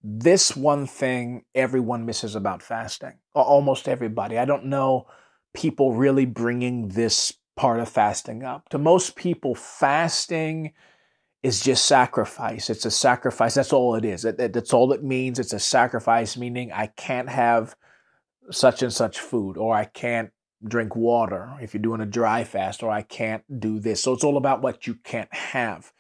this one thing everyone misses about fasting, almost everybody. I don't know people really bringing this part of fasting up. To most people, fasting is just sacrifice. It's a sacrifice. That's all it is. That's all it means. It's a sacrifice, meaning I can't have such and such food, or I can't drink water if you're doing a dry fast, or I can't do this. So it's all about what you can't have.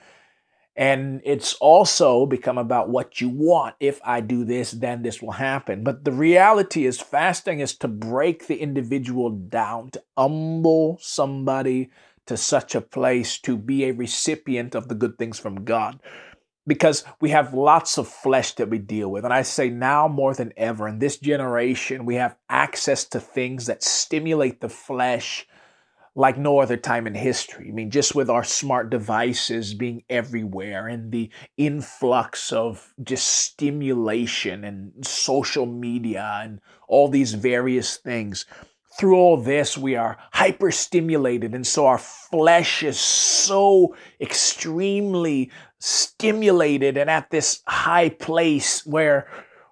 And it's also become about what you want. If I do this, then this will happen. But the reality is fasting is to break the individual down, to humble somebody to such a place to be a recipient of the good things from God. Because we have lots of flesh that we deal with. And I say now more than ever, in this generation, we have access to things that stimulate the flesh like no other time in history. I mean, just with our smart devices being everywhere and the influx of just stimulation and social media and all these various things. Through all this, we are hyper-stimulated, and so our flesh is so extremely stimulated and at this high place where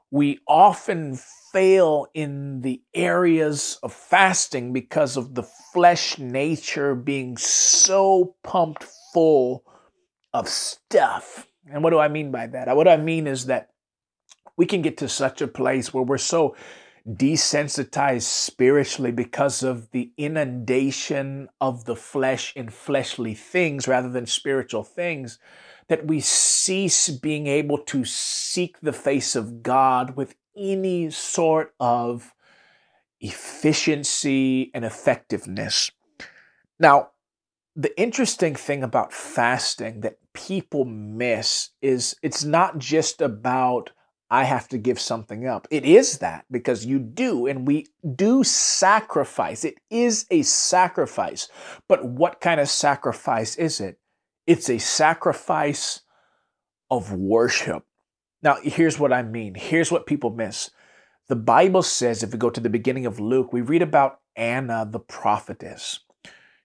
we often fail in the areas of fasting because of the flesh nature being so pumped full of stuff. And what do I mean by that? What I mean is that we can get to such a place where we're so desensitized spiritually because of the inundation of the flesh in fleshly things rather than spiritual things, that we cease being able to seek the face of God with any sort of efficiency and effectiveness. Now, the interesting thing about fasting that people miss is it's not just about I have to give something up. It is that, because you do, and we do sacrifice. It is a sacrifice. But what kind of sacrifice is it? It's a sacrifice of worship. Now, here's what I mean. Here's what people miss. The Bible says, if we go to the beginning of Luke, we read about Anna, the prophetess.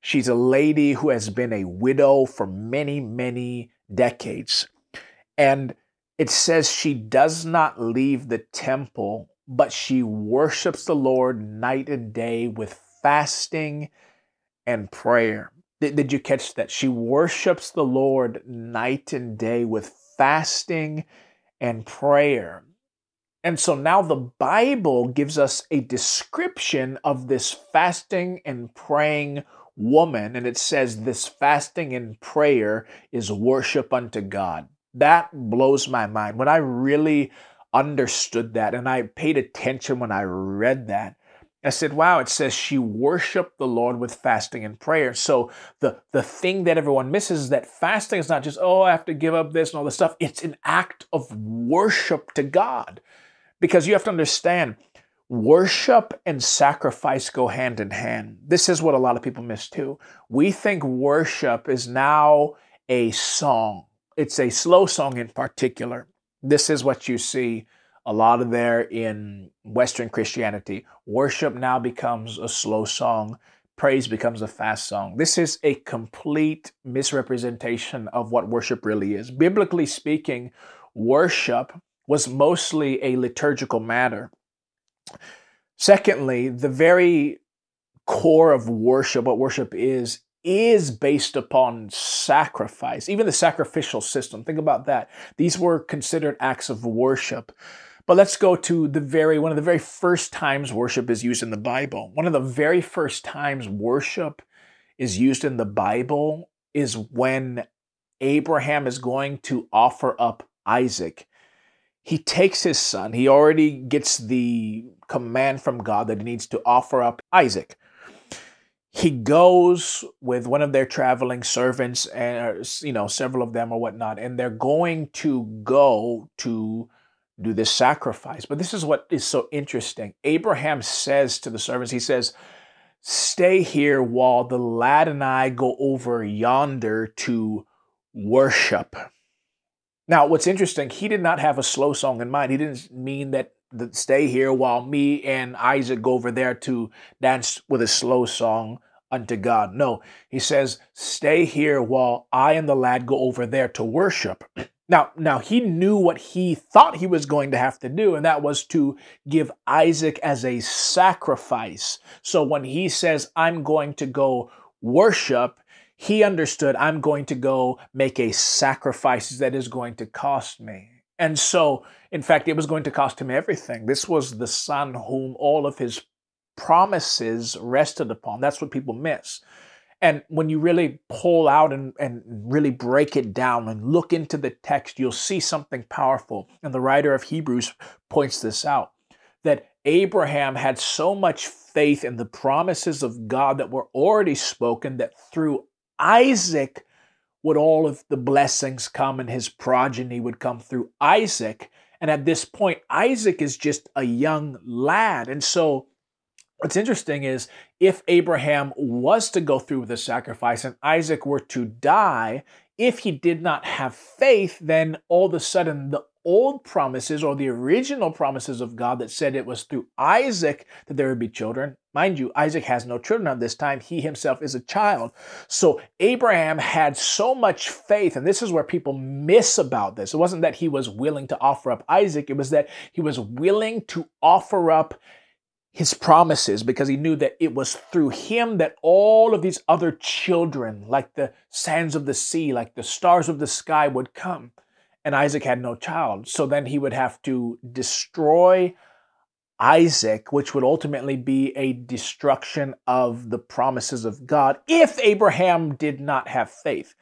She's a lady who has been a widow for many, many decades. And it says she does not leave the temple, but she worships the Lord night and day with fasting and prayer. Did you catch that? She worships the Lord night and day with fasting and prayer. And so now the Bible gives us a description of this fasting and praying woman. And it says this fasting and prayer is worship unto God. That blows my mind. When I really understood that and I paid attention when I read that, I said, wow, it says she worshiped the Lord with fasting and prayer. So the thing that everyone misses is that fasting is not just, oh, I have to give up this and all this stuff. It's an act of worship to God. Because you have to understand, worship and sacrifice go hand in hand. This is what a lot of people miss too. We think worship is now a song. It's a slow song in particular. This is what you see a lot of there in Western Christianity. Worship now becomes a slow song. Praise becomes a fast song. This is a complete misrepresentation of what worship really is. Biblically speaking, worship was mostly a liturgical matter. Secondly, the very core of worship, what worship is based upon sacrifice. Even the sacrificial system, think about that. These were considered acts of worship. But let's go to one of the very first times worship is used in the Bible. One of the very first times worship is used in the Bible is when Abraham is going to offer up Isaac. He takes his son. He already gets the command from God that he needs to offer up Isaac. He goes with one of their traveling servants, and several of them or whatnot, and they're going to go to do this sacrifice. But this is what is so interesting. Abraham says to the servants, he says, stay here while the lad and I go over yonder to worship. Now, what's interesting, he did not have a slow song in mind. He didn't mean that stay here while me and Isaac go over there to dance with a slow song unto God. No, he says, stay here while I and the lad go over there to worship. Now he knew what he thought he was going to have to do, and that was to give Isaac as a sacrifice. So when he says, I'm going to go worship, he understood, I'm going to go make a sacrifice that is going to cost me. And so, in fact, it was going to cost him everything. This was the son whom all of his promises rested upon. That's what people miss. And when you really pull out and really break it down and look into the text, you'll see something powerful. And the writer of Hebrews points this out, that Abraham had so much faith in the promises of God that were already spoken, that through Isaac would all of the blessings come and his progeny would come through Isaac. And at this point, Isaac is just a young lad. And so what's interesting is, if Abraham was to go through with the sacrifice and Isaac were to die, if he did not have faith, then all of a sudden the old promises, or the original promises of God that said it was through Isaac that there would be children. Mind you, Isaac has no children at this time. He himself is a child. So Abraham had so much faith, and this is where people miss about this. It wasn't that he was willing to offer up Isaac. It was that he was willing to offer up his promises, because he knew that it was through him that all of these other children, like the sands of the sea, like the stars of the sky, would come. And Isaac had no child. So then he would have to destroy Isaac, which would ultimately be a destruction of the promises of God if Abraham did not have faith.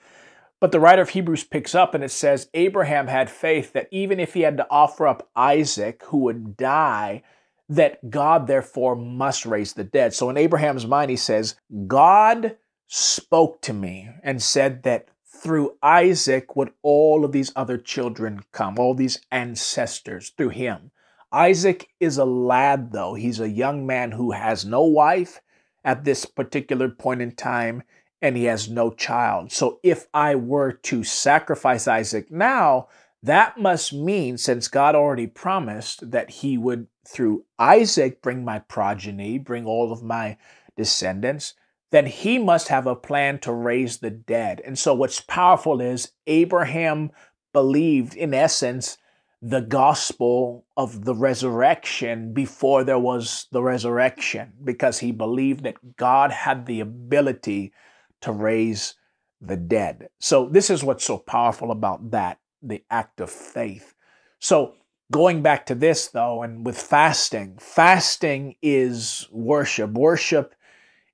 But the writer of Hebrews picks up and it says, Abraham had faith that even if he had to offer up Isaac, who would die, that God therefore must raise the dead. So in Abraham's mind, he says, God spoke to me and said that through Isaac would all of these other children come, all these ancestors through him. Isaac is a lad, though. He's a young man who has no wife at this particular point in time, and he has no child. So if I were to sacrifice Isaac now, that must mean, since God already promised that he would, through Isaac, bring my progeny, bring all of my descendants, then he must have a plan to raise the dead. And so what's powerful is Abraham believed, in essence, the gospel of the resurrection before there was the resurrection, because he believed that God had the ability to raise the dead. So this is what's so powerful about that, the act of faith. So going back to this, though, and with fasting, fasting is worship. Worship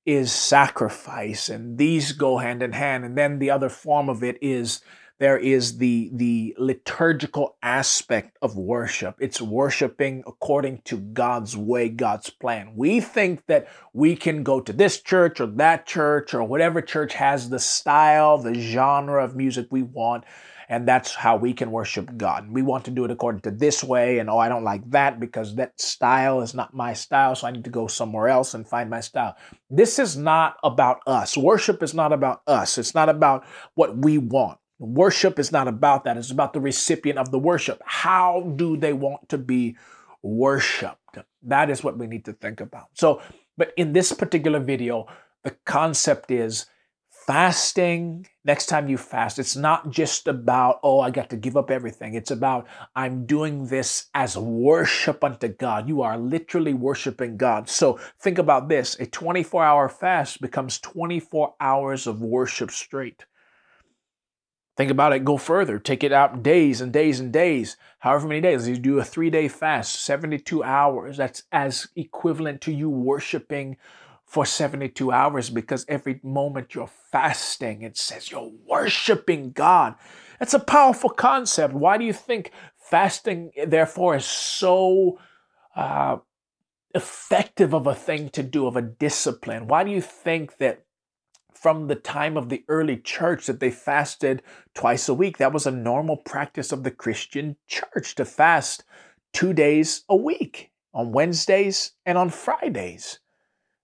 is sacrifice, and these go hand in hand. And then the other form of it is, there is the liturgical aspect of worship. It's worshiping according to God's way, God's plan. We think that we can go to this church or that church or whatever church has the style, the genre of music we want, and that's how we can worship God. We want to do it according to this way, and oh, I don't like that because that style is not my style, so I need to go somewhere else and find my style. This is not about us. Worship is not about us. It's not about what we want. Worship is not about that. It's about the recipient of the worship. How do they want to be worshiped? That is what we need to think about. So, but in this particular video, the concept is fasting. Next time you fast, it's not just about, oh, I got to give up everything. It's about, I'm doing this as worship unto God. You are literally worshiping God. So think about this. A 24-hour fast becomes 24 hours of worship straight. Think about it. Go further. Take it out days and days and days. However many days. You do a 3-day fast, 72 hours. That's as equivalent to you worshiping for 72 hours, because every moment you're fasting, it says you're worshiping God. That's a powerful concept. Why do you think fasting, therefore, is so effective of a thing to do, of a discipline? Why do you think that from the time of the early church that they fasted twice a week? That was a normal practice of the Christian church, to fast 2 days a week, on Wednesdays and on Fridays.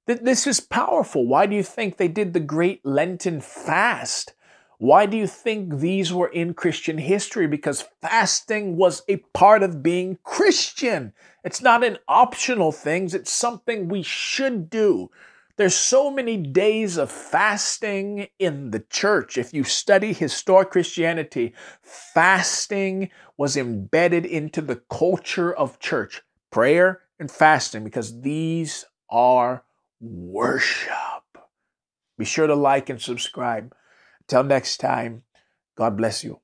This is powerful. Why do you think they did the Great Lenten Fast? Why do you think these were in Christian history? Because fasting was a part of being Christian. It's not an optional thing. It's something we should do. There's so many days of fasting in the church. If you study historic Christianity, fasting was embedded into the culture of church. Prayer and fasting, because these are worship. Be sure to like and subscribe. Till next time, God bless you.